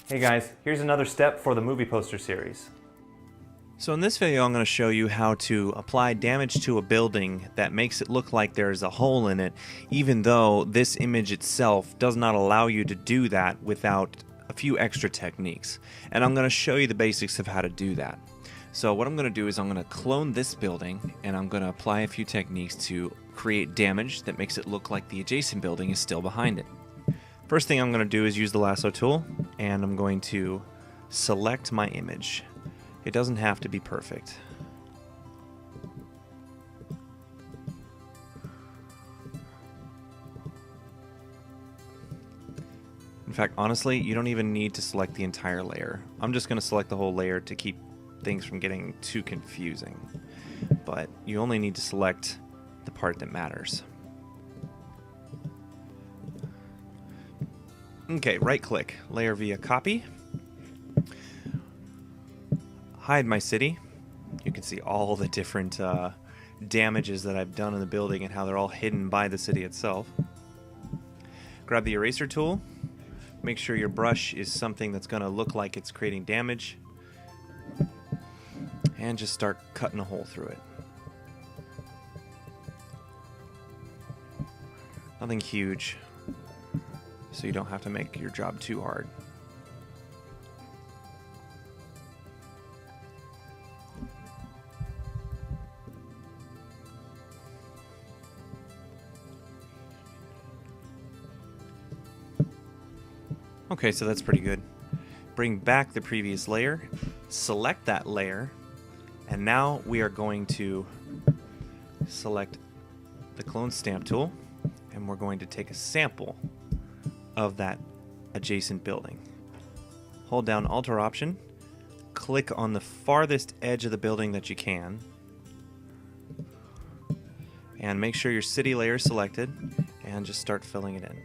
Hey guys, here's another step for the movie poster series. So in this video I'm going to show you how to apply damage to a building that makes it look like there's a hole in it, even though this image itself does not allow you to do that without a few extra techniques. And I'm going to show you the basics of how to do that. So what I'm going to do is I'm going to clone this building and I'm going to apply a few techniques to create damage that makes it look like the adjacent building is still behind it. First thing I'm going to do is use the lasso tool and I'm going to select my image. It doesn't have to be perfect. In fact, honestly, you don't even need to select the entire layer. I'm just going to select the whole layer to keep things from getting too confusing. But you only need to select the part that matters. Okay, right-click, layer via copy. Hide my city. You can see all the different damages that I've done in the building and how they're all hidden by the city itself. Grab the eraser tool. Make sure your brush is something that's going to look like it's creating damage. And just start cutting a hole through it. Nothing huge, so you don't have to make your job too hard. Okay, so that's pretty good. Bring back the previous layer, select that layer, and now we are going to select the clone stamp tool, and we're going to take a sample of that adjacent building. Hold down Alt or Option, click on the farthest edge of the building that you can, and make sure your city layer is selected, and just start filling it in.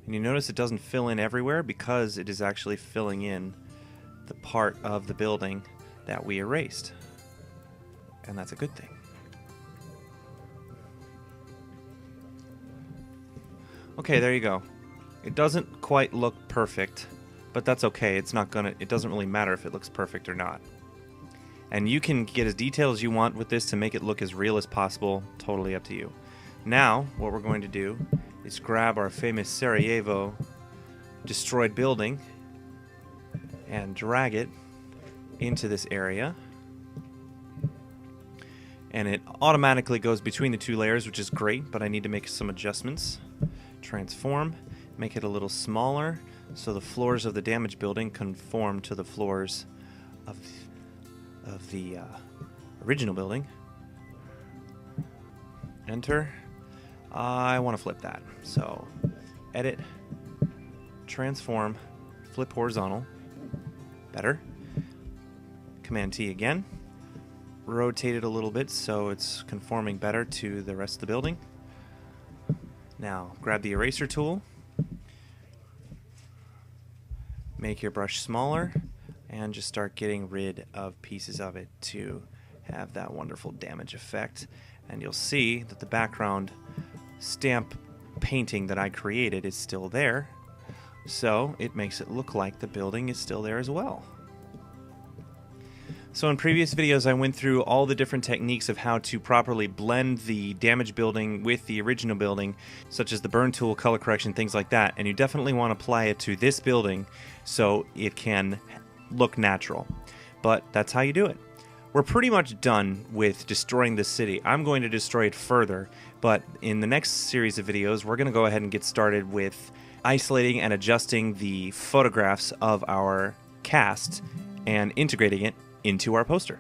And you notice it doesn't fill in everywhere because it is actually filling in the part of the building that we erased. And that's a good thing. Okay, there you go. It doesn't quite look perfect, but that's okay. It doesn't really matter if it looks perfect or not. And you can get as detailed as you want with this to make it look as real as possible. Totally up to you. Now, what we're going to do is grab our famous Sarajevo destroyed building and drag it into this area. And it automatically goes between the two layers, which is great, but I need to make some adjustments. Transform, make it a little smaller so the floors of the damaged building conform to the floors of the original building. Enter. I want to flip that. So, edit, transform, flip horizontal. Better. Command T again. Rotate it a little bit so it's conforming better to the rest of the building. Now, grab the eraser tool. Make your brush smaller and just start getting rid of pieces of it to have that wonderful damage effect. And you'll see that the background stamp painting that I created is still there, so it makes it look like the building is still there as well. So in previous videos I went through all the different techniques of how to properly blend the damaged building with the original building, such as the burn tool, color correction, things like that, and you definitely want to apply it to this building so it can look natural. But that's how you do it. We're pretty much done with destroying the city. I'm going to destroy it further, but in the next series of videos, we're going to go ahead and get started with isolating and adjusting the photographs of our cast and integrating it into our poster.